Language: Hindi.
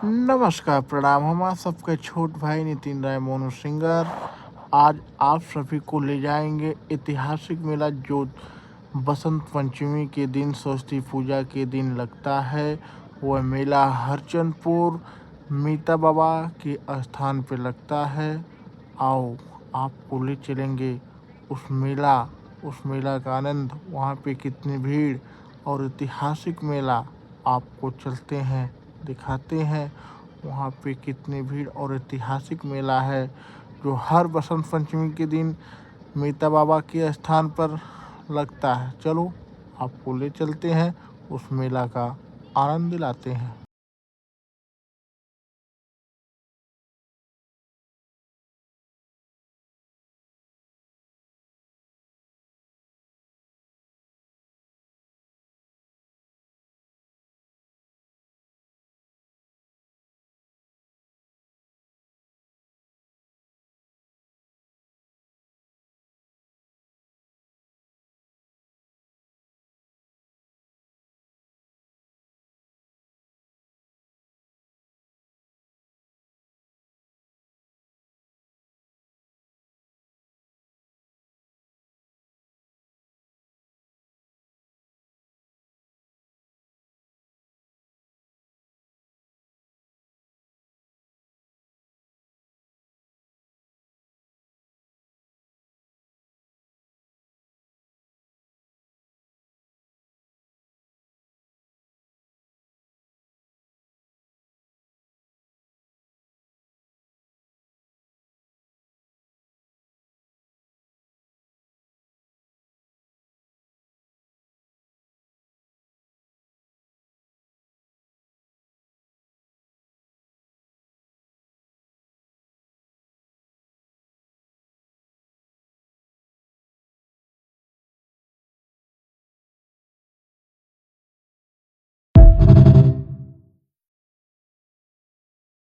नमस्कार, प्रणाम। हम आप सबके छोट भाई नितिन राय मोनू सिंगर। आज आप सभी को ले जाएंगे ऐतिहासिक मेला जो बसंत पंचमी के दिन सरस्वती पूजा के दिन लगता है। वह मेला हरचंदपुर मीता बाबा के स्थान पर लगता है। आओ आपको ले चलेंगे उस मेला का आनंद, वहाँ पे कितनी भीड़ और ऐतिहासिक मेला आपको चलते हैं दिखाते हैं। वहाँ पे कितनी भीड़ और ऐतिहासिक मेला है जो हर बसंत पंचमी के दिन मीता बाबा के स्थान पर लगता है। चलो आपको ले चलते हैं, उस मेला का आनंद दिलाते हैं।